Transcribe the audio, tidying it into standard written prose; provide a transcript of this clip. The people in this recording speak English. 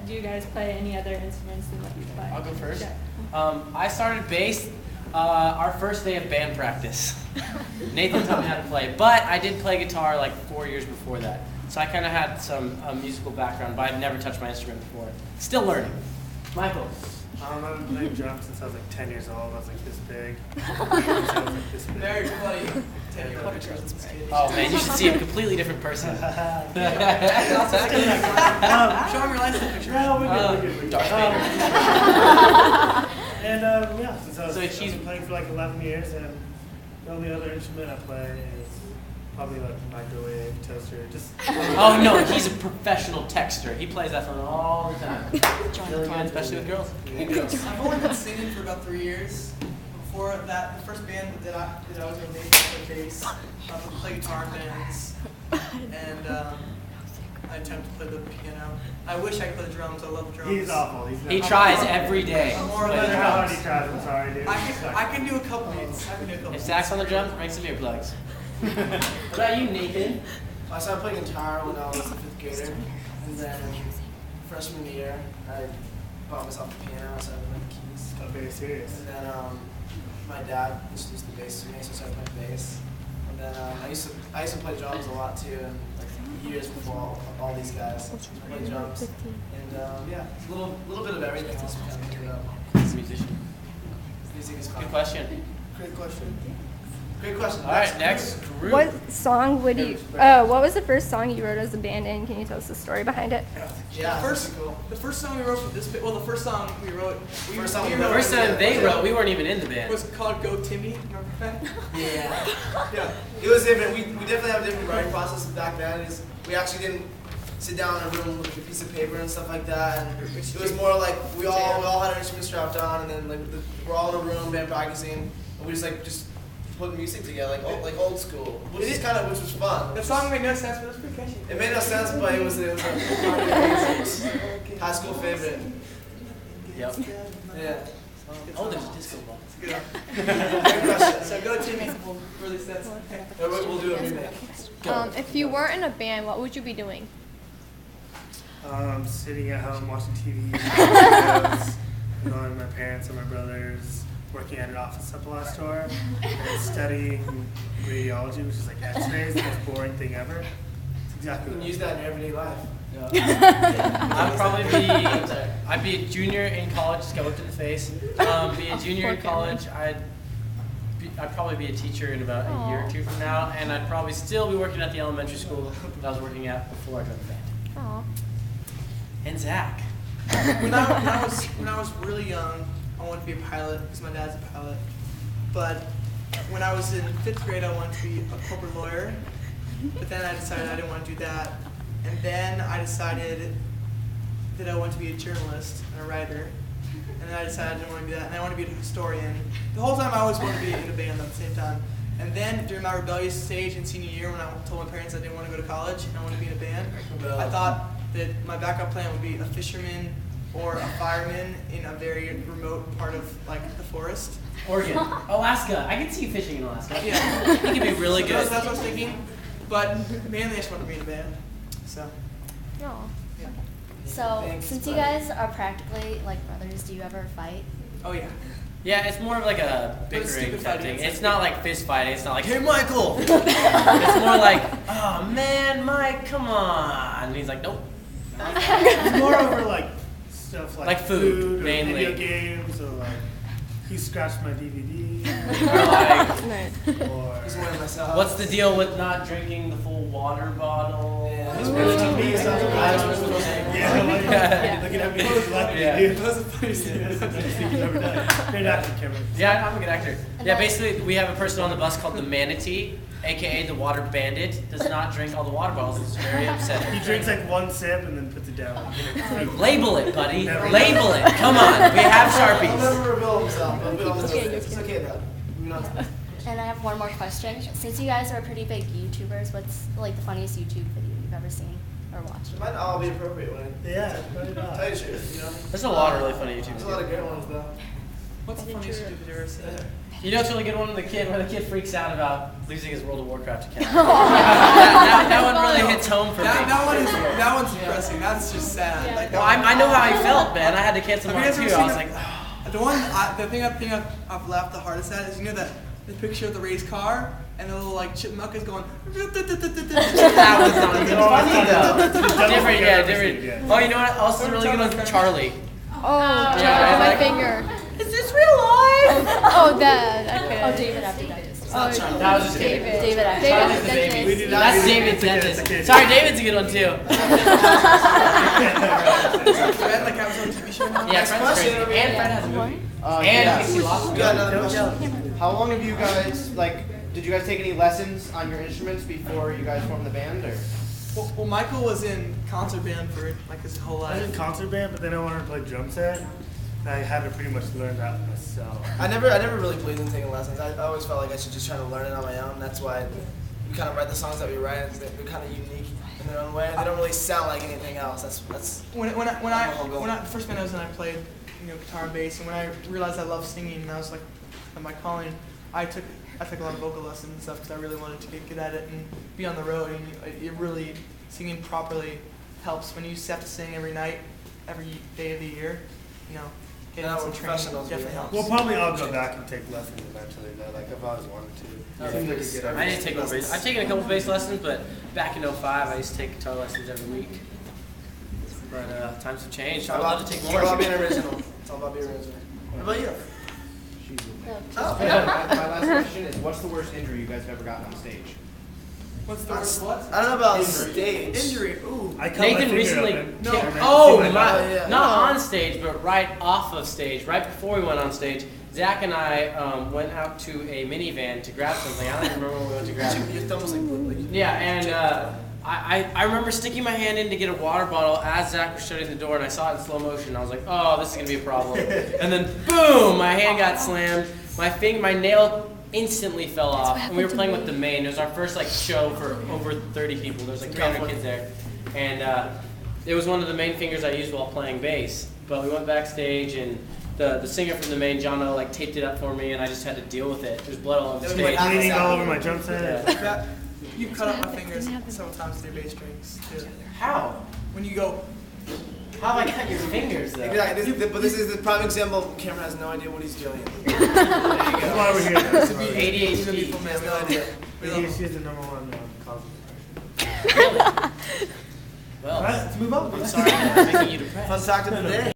do you guys play any other instruments than what you play? I'll go first. Yeah. I started bass our first day of band practice. Nathan taught me how to play, but I did play guitar like 4 years before that. So I kind of had some musical background, but I've never touched my instrument before. Still learning. Michael. I've been playing drums since I was like 10 years old. I was like this big. I was like this big. Very funny. Oh man, you should see a completely different person. Show him your license picture. No, we're good. Darth Vader. And yeah, since I was she's been playing for like 11 years, and the only other instrument I play is probably like microwave, toaster, just. Oh no, he's a professional texter. He plays that phone all the time. Really good, especially with girls. I've only been singing for about 3 years. Before that, the first band that I was in, I played bass. I play guitar in bands, and I attempt to play the piano. I wish I could play the drums. I love drums. He's awful. He tries every day. I'm No more matter like how hard drums. he tries, I'm sorry, dude. I can do a couple beats. If Zach's on the drums, bring some earplugs. What about you, Nathan? I started playing guitar when I was a 5th grader, and then freshman year, I bought myself a piano, so I learned the keys. I'm very serious. And then my dad introduced the bass to me, so I started playing bass. And then I used to play drums a lot too, and like years before all these guys. I played drums, and yeah, it's a little bit of everything. Else kind of pick it up. He's a musician. Music is fun. Good question. Great question. Great question. All right, next. Drew. What song would you? What was the first song you wrote as a band in? Can you tell us the story behind it? Yeah, The first song we wrote for this, the first song we wrote, The first time they wrote, we weren't even in the band. was called Go Timmy. Remember that? Yeah. Yeah. It was different. We definitely have a different writing process back then. We actually didn't sit down in a room with a piece of paper and stuff like that. And it was more like we all had our instruments strapped on, and then like we're all in a room, band practicing, and we just put music together like old school, which was fun. The song made no sense, but it was pretty catchy. It made no sense, but it was a high school favorite. Yep. Yeah. Oh, there's a disco ball. Good. Good question. So Go Timmy. We'll release that. We'll do a remake. If you weren't in a band, what would you be doing? Sitting at home watching TV, videos, annoying my parents and my brothers, working at an office supply store, and studying radiology, which is like X-rays, the most boring thing ever. It's exactly You what can use that in everyday life. I'd be a junior in college, just go up to the face. Be a junior in college. I'd probably be a teacher in about a year or two from now, and I'd probably still be working at the elementary school that I was working at before I joined the band. Aw. And Zach. When I was really young, I wanted to be a pilot because my dad's a pilot. But when I was in 5th grade, I wanted to be a corporate lawyer. But then I decided I didn't want to do that. And then I decided that I wanted to be a journalist and a writer. And then I decided I didn't want to do that, and I wanted to be a historian. The whole time I always wanted to be in a band at the same time. And then during my rebellious stage in senior year, when I told my parents I didn't want to go to college and I wanted to be in a band, I thought that my backup plan would be a fisherman or a fireman in a very remote part of like the forest. Oregon. Alaska. I can see you fishing in Alaska. Yeah. You can be really So good. that's what I was thinking. But mainly I just wanted to be in a band. So. No. Yeah. So, Thanks, since you buddy. guys are practically like brothers, do you ever fight? Oh yeah. Yeah, it's more of like a But it's bickering stupid type fighting. thing. It's not like fist fighting. It's not like, hey, Michael. It's more like, oh man, Mike, come on. And he's like, nope. It's more over like stuff like food, or mainly. video games, or like he scratched my DVD, Or like, or He's one of myself. what's the deal with not drinking the full water bottle? Yeah. He's really to me, sounds like Yeah. looking at me like Yeah. dude. That was a funny That's the best thing you've ever done. Great acting, Cameron. Yeah, I'm a good actor. And Yeah, then- basically, we have a person on the bus called the Manatee, aka the Water Bandit. Does not drink all the water bottles. It's very upsetting. He drinks like one sip and then puts it down. Label it, buddy. Never. Label it. Come on. We have I'll Sharpies. never reveal himself. I'll be honest Okay, with you. It's okay though. We're not. And I have one more question. Since you guys are pretty big YouTubers, what's like the funniest YouTube video you've ever seen or watched? It might all be appropriate when Yeah, right I on. tell you the truth, you know. There's a lot of really funny YouTube There's a lot of videos. great ones though. What's the funniest YouTube video you've ever seen? You know, it's really good one where the kid freaks out about losing his World of Warcraft account. that one really hits home for me. That one's depressing. That's just sad. Like, Well, I know how he felt, man. I had to cancel Have mine you guys too. ever I seen was like, the thing I've laughed the hardest at is, you know, that the picture of the race car and the little like chipmunk is going. that was not good. Funny though. Different, yeah, different. Yeah. Oh, you know what else is really good one? Charlie. Oh, Yeah, my like- finger. Is this real life? Oh, that. Okay. Oh, David after that. Oh, That was just kidding. David. David after David. Charlie's the baby. David. We did not- That's we did- David's it's a dentist. kid. Sorry, David's a good one too. Fred, like, I was on a TV show now. Yeah, Next Fred's question crazy. over And here. Fred has a movie. And Yes. Pixie Lost. We got another question. How long have you guys did you guys take any lessons on your instruments before you guys formed the band, or? Well, Michael was in concert band for like his whole I was in life. concert band, but then I wanted to play drum set. And I had to pretty much learn that myself. I never really believed in taking lessons. I always felt like I should just try to learn it on my own. That's why we kind of write the songs that we write. They're kind of unique in their own way. They don't really sound like anything else. That's When I first band I was in, I played, you know, guitar and bass, and when I realized I loved singing, and I was like, my calling, I took a lot of vocal lessons and stuff because I really wanted to get good at it and be on the road. And it really, singing properly helps when you have to sing every night, every day of the year. You know, getting Yeah, some we're training professionals, definitely we- helps. Well, probably I'll go back and take lessons eventually, though. Like, I've always wanted to. Yeah. Seems like a good I idea. didn't take one bass. I've taken a couple bass lessons, but back in 05, I used to take guitar lessons every week. But times have changed. I would love to take It's more. all about being original. It's all about being original. What about you? My last question is, what's the worst injury you guys have ever gotten on stage? What's the word? What? I don't know about stage. Injury. Ooh. I cut my Nathan finger recently open. No. kicked- And then Oh, see my my, Oh, yeah. not on stage, but right off of stage, right before we went on stage. Zach and I went out to a minivan to grab something. I don't even remember what we went to grab. Your thumb was like, Yeah, and I remember sticking my hand in to get a water bottle as Zach was shutting the door, and I saw it in slow motion. I was like, oh, this is gonna be a problem. And then boom, my hand got slammed. My nail instantly fell off, and we were playing with the main. It was our first show for over 30 people. There was 300 kids there, and it was one of the main fingers I used while playing bass. But we went backstage, and the singer from the main, Jono, taped it up for me, and I just had to deal with it. There's blood all over the It was stage. like- Bleeding all over my drum set. Yeah. You've cut up my fingers several times with your bass strings too. How? When you go, How have I cut your fingers though? Exactly. But this is the prime example. Cameron has no idea what he's doing. That's why we're here. That's why we're here. he's a ADHD. beautiful man. He has We no love idea. him. We love him. ADHD is the number one cause of depression. Really? Well, All right, let's move on. I'm sorry I'm making you depressed. Fun fact of the day.